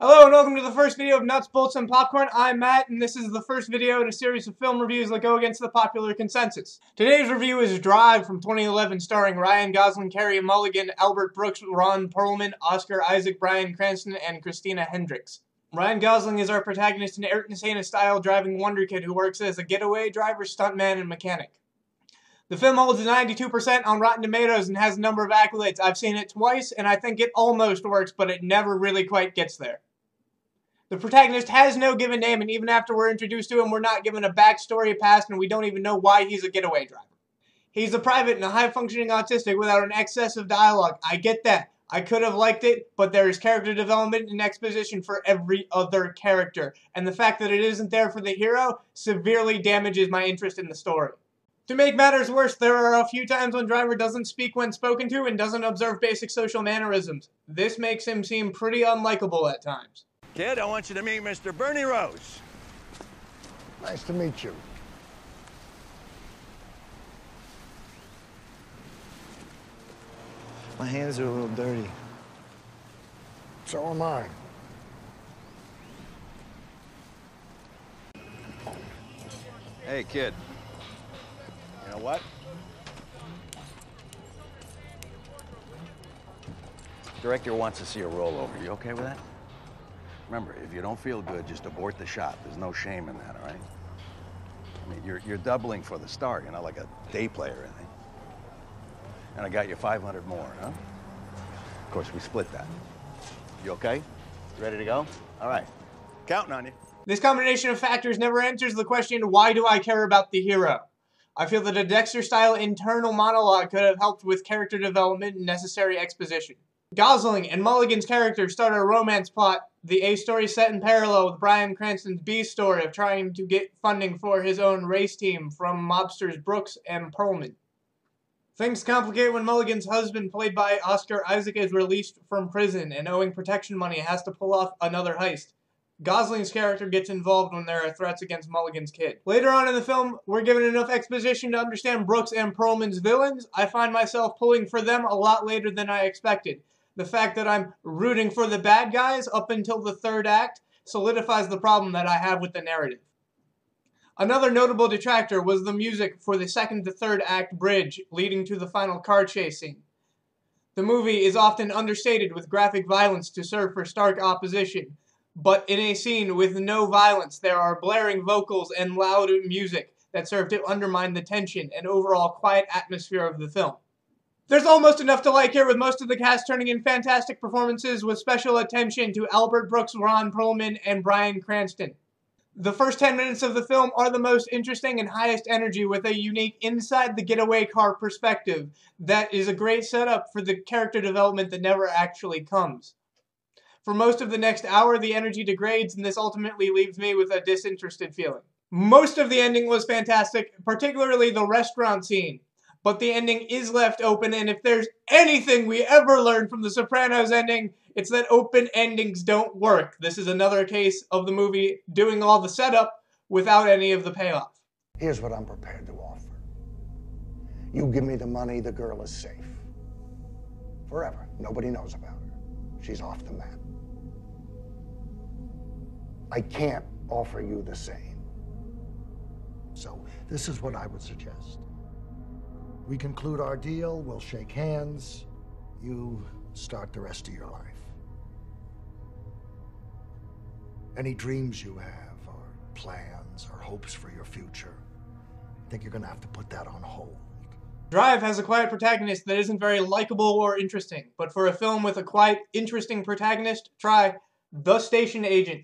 Hello and welcome to the first video of Nuts, Bolts, and Popcorn. I'm Matt, and this is the first video in a series of film reviews that go against the popular consensus. Today's review is Drive from 2011, starring Ryan Gosling, Carey Mulligan, Albert Brooks, Ron Perlman, Oscar Isaac, Bryan Cranston, and Christina Hendricks. Ryan Gosling is our protagonist, an Ayrton Senna-style driving wonder kid who works as a getaway driver, stuntman, and mechanic. The film holds a 92% on Rotten Tomatoes and has a number of accolades. I've seen it twice, and I think it almost works, but it never really quite gets there. The protagonist has no given name, and even after we're introduced to him, we're not given a backstory, past, and we don't even know why he's a getaway driver. He's a private and a high-functioning autistic without an excess of dialogue. I get that. I could have liked it, but there is character development and exposition for every other character, and the fact that it isn't there for the hero severely damages my interest in the story. To make matters worse, there are a few times when Driver doesn't speak when spoken to and doesn't observe basic social mannerisms. This makes him seem pretty unlikable at times. Kid, I want you to meet Mr. Bernie Rose. Nice to meet you. My hands are a little dirty. So am I. Hey, kid. You know what? Director wants to see a rollover. You okay with that? Remember, if you don't feel good, just abort the shot. There's no shame in that, all right? I mean, you're doubling for the start, you know, like a day player, I think. And I got you 500 more, huh? Of course, we split that. You okay? Ready to go? All right. Counting on you. This combination of factors never answers the question, why do I care about the hero? I feel that a Dexter-style internal monologue could have helped with character development and necessary exposition. Gosling and Mulligan's characters start a romance plot, the A story set in parallel with Bryan Cranston's B story of trying to get funding for his own race team from mobsters Brooks and Perlman. Things complicate when Mulligan's husband, played by Oscar Isaac, is released from prison and owing protection money has to pull off another heist. Gosling's character gets involved when there are threats against Mulligan's kid. Later on in the film, we're given enough exposition to understand Brooks and Perlman's villains. I find myself pulling for them a lot later than I expected. The fact that I'm rooting for the bad guys up until the third act solidifies the problem that I have with the narrative. Another notable detractor was the music for the second to third act bridge leading to the final car chase scene. The movie is often understated with graphic violence to serve for stark opposition, but in a scene with no violence, there are blaring vocals and loud music that serve to undermine the tension and overall quiet atmosphere of the film. There's almost enough to like here, with most of the cast turning in fantastic performances with special attention to Albert Brooks, Ron Perlman, and Bryan Cranston. The first 10 minutes of the film are the most interesting and highest energy, with a unique inside the getaway car perspective that is a great setup for the character development that never actually comes. For most of the next hour, the energy degrades, and this ultimately leaves me with a disinterested feeling. Most of the ending was fantastic, particularly the restaurant scene. But the ending is left open, and if there's anything we ever learned from The Sopranos ending, it's that open endings don't work. This is another case of the movie doing all the setup without any of the payoff. Here's what I'm prepared to offer. You give me the money, the girl is safe. Forever. Nobody knows about her. She's off the map. I can't offer you the same. So this is what I would suggest. We conclude our deal, we'll shake hands, you start the rest of your life. Any dreams you have, or plans, or hopes for your future, I think you're gonna have to put that on hold. Drive has a quiet protagonist that isn't very likable or interesting, but for a film with a quiet, interesting protagonist, try The Station Agent,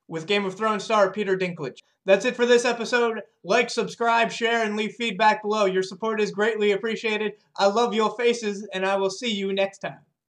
with Game of Thrones star Peter Dinklage. That's it for this episode. Like, subscribe, share, and leave feedback below. Your support is greatly appreciated. I love your faces, and I will see you next time.